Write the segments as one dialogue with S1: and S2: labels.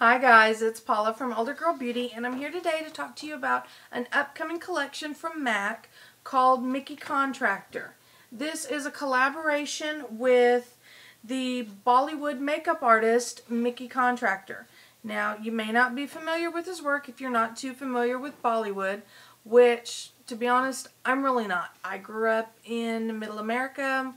S1: Hi guys, it's Paula from Older Girl Beauty, and I'm here today to talk to you about an upcoming collection from MAC called Mickey Contractor. This is a collaboration with the Bollywood makeup artist Mickey Contractor. Now, you may not be familiar with his work if you're not too familiar with Bollywood, which, to be honest, I'm really not. I grew up in Middle America.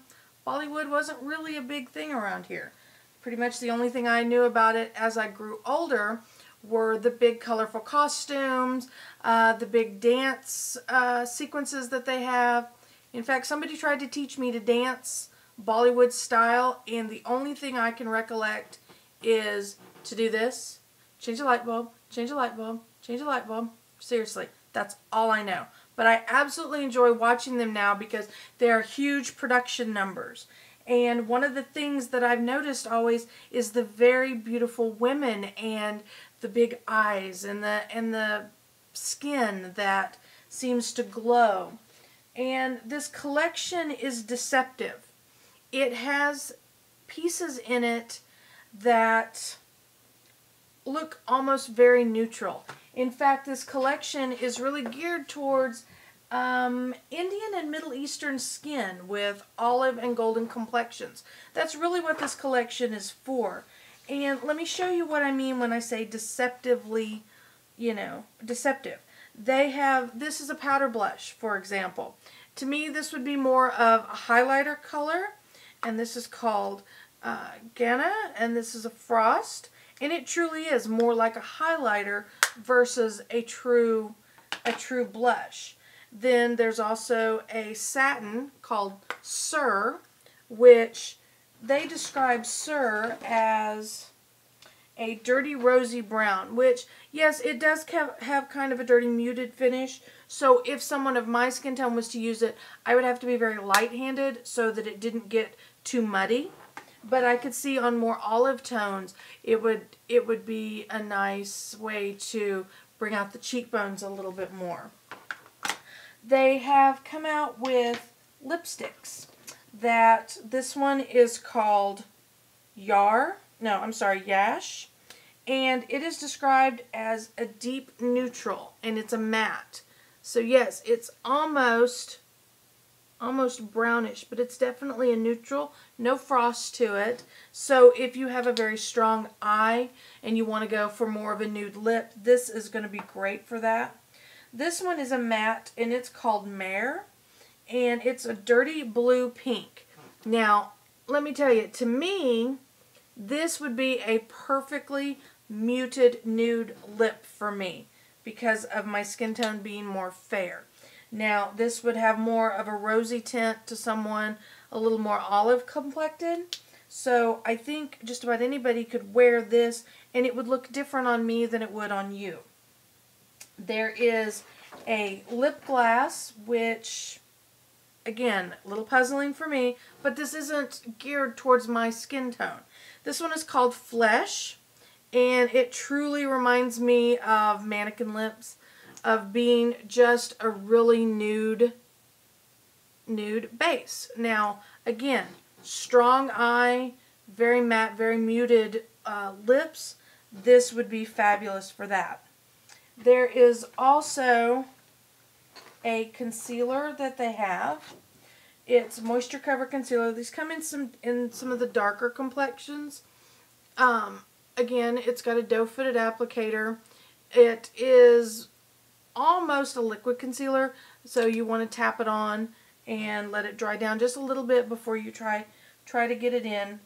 S1: Bollywood wasn't really a big thing around here. Pretty much the only thing I knew about it as I grew older were the big colorful costumes, the big dance sequences that they have. In fact, somebody tried to teach me to dance Bollywood style, and the only thing I can recollect is to do this, change the light bulb, change the light bulb, change the light bulb. Seriously, that's all I know. But I absolutely enjoy watching them now because they are huge production numbers. And one of the things that I've noticed always is the very beautiful women and the big eyes and the skin that seems to glow. And this collection is deceptive. It has pieces in it that look almost very neutral. In fact, this collection is really geared towards Indian and Middle Eastern skin with olive and golden complexions. That's really what this collection is for. And let me show you what I mean when I say deceptively, deceptive. This is a powder blush, for example. To me, this would be more of a highlighter color, and this is called Ghana, and this is a Frost, and it truly is more like a highlighter versus a true blush. Then there's also a satin called Sir, which they describe Sir as a dirty rosy brown, which, yes, it does have kind of a dirty muted finish. So if someone of my skin tone was to use it, I would have to be very light-handed so that it didn't get too muddy. But I could see on more olive tones, it would be a nice way to bring out the cheekbones a little bit more. They have come out with lipsticks. This one is called Yash, and it is described as a deep neutral, and it's a matte. So yes, it's almost brownish, but it's definitely a neutral, no frost to it. So if you have a very strong eye and you want to go for more of a nude lip, this is going to be great for that. This one is a matte, and it's called Mare, and it's a dirty blue pink. Now, let me tell you, to me, this would be a perfectly muted nude lip for me because of my skin tone being more fair. Now, this would have more of a rosy tint to someone a little more olive complected. So I think just about anybody could wear this, and it would look different on me than it would on you. There is a lip gloss, which, again, a little puzzling for me, but this isn't geared towards my skin tone. This one is called Flesh, and it truly reminds me of mannequin lips, of being just a really nude base. Now, again, strong eye, very matte, very muted lips. This would be fabulous for that. There is also a concealer that they have. It's Moisture Cover Concealer. These come in some of the darker complexions. Again, it's got a doe-footed applicator. It is almost a liquid concealer, so you want to tap it on and let it dry down just a little bit before you try to get it in.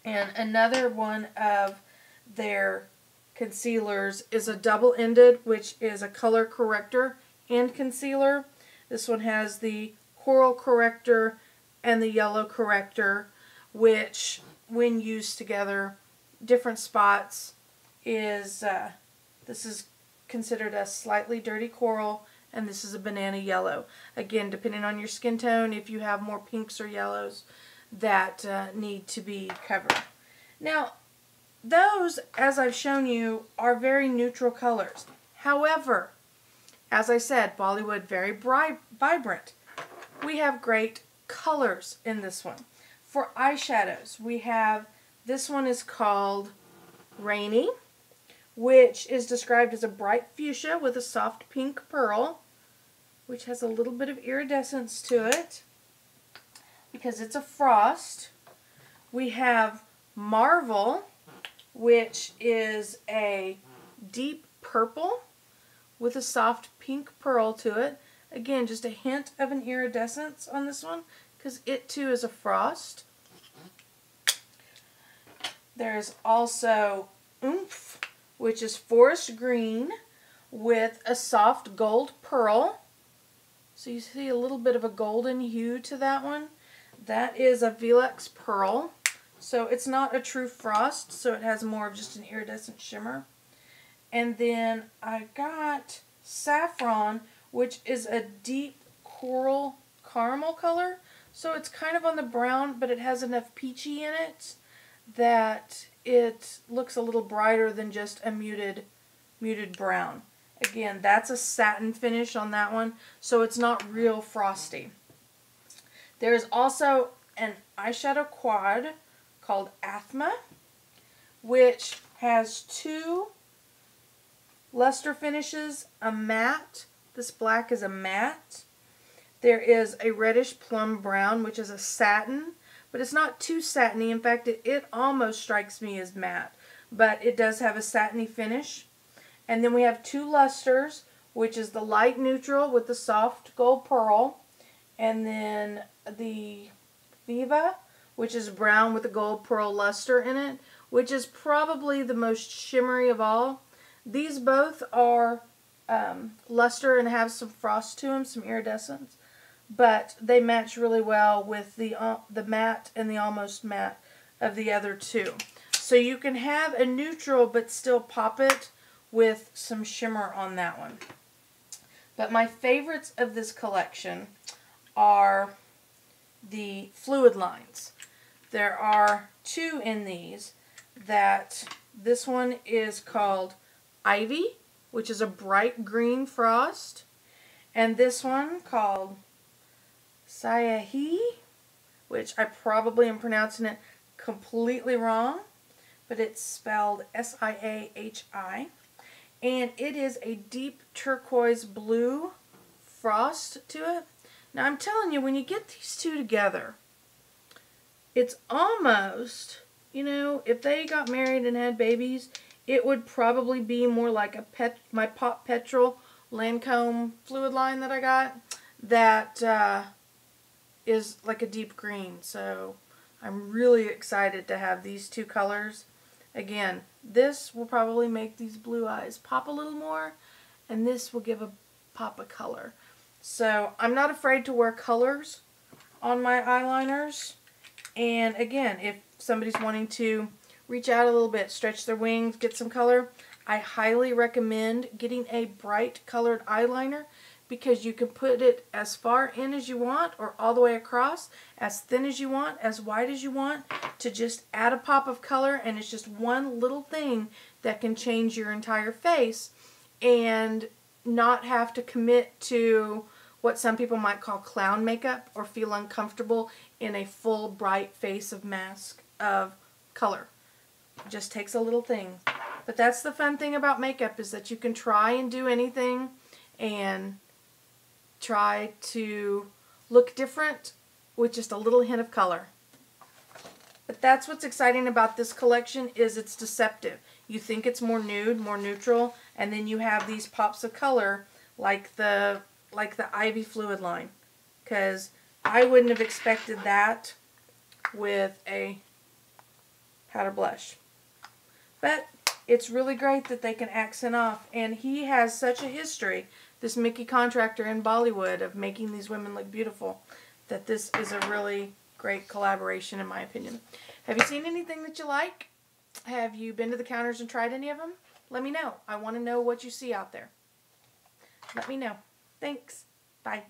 S1: And another one of their concealers is a double-ended, which is a color corrector and concealer. This one has the coral corrector and the yellow corrector, which, when used together, different spots is, this is considered a slightly dirty coral, and this is a banana yellow. Again, depending on your skin tone, if you have more pinks or yellows that need to be covered. Now, those, as I've shown you, are very neutral colors. However, as I said, Bollywood, very vibrant. We have great colors in this one. For eyeshadows, we have, this one is called Rainy, which is described as a bright fuchsia with a soft pink pearl, which has a little bit of iridescence to it because it's a frost. We have Marvel, which is a deep purple with a soft pink pearl to it. Again, just a hint of an iridescence on this one because it too is a frost. There's also Oomph, which is forest green with a soft gold pearl. So you see a little bit of a golden hue to that one. That is a Velux pearl. So it's not a true frost, so it has more of just an iridescent shimmer. And then I got Saffron, which is a deep coral caramel color. So it's kind of on the brown, but it has enough peachy in it that it looks a little brighter than just a muted brown. Again, that's a satin finish on that one, so it's not real frosty. There's also an eyeshadow quad called Athma, which has two luster finishes, a matte. This black is a matte. There is a reddish plum brown, which is a satin, but it's not too satiny. In fact, it almost strikes me as matte, but it does have a satiny finish. And then we have two lusters, which is the light neutral with the soft gold pearl, and then the Viva, which is brown with a gold pearl luster in it, which is probably the most shimmery of all. These both are luster and have some frost to them, some iridescence, but they match really well with the matte and the almost matte of the other two. So you can have a neutral but still pop it with some shimmer on that one. But my favorites of this collection are the fluid lines. There are two in these. This one is called Ivy, which is a bright green frost, and this one called Siahi, which I probably am pronouncing it completely wrong, but it's spelled S-I-A-H-I, and it is a deep turquoise blue frost to it. Now I'm telling you, when you get these two together, it's almost, you know, if they got married and had babies, it would probably be more like my Pop Petrol Lancome fluid line that I got that is like a deep green. So I'm really excited to have these two colors. Again, this will probably make these blue eyes pop a little more, and this will give a pop of color. So I'm not afraid to wear colors on my eyeliners. And again, if somebody's wanting to reach out a little bit, stretch their wings, get some color, I highly recommend getting a bright colored eyeliner because you can put it as far in as you want or all the way across, as thin as you want, as wide as you want, to just add a pop of color, and it's just one little thing that can change your entire face and not have to commit to what some people might call clown makeup or feel uncomfortable in a full bright face of mask of color. It just takes a little thing. But that's the fun thing about makeup, is that you can try and do anything and try to look different with just a little hint of color. But that's what's exciting about this collection, is it's deceptive. You think it's more nude, more neutral, and then you have these pops of color like the Ivy fluid line. Because I wouldn't have expected that with a powder blush. But it's really great that they can accent off. And he has such a history, this Mickey Contractor in Bollywood, of making these women look beautiful, that this is a really great collaboration in my opinion. Have you seen anything that you like? Have you been to the counters and tried any of them? Let me know. I want to know what you see out there. Let me know. Thanks. Bye.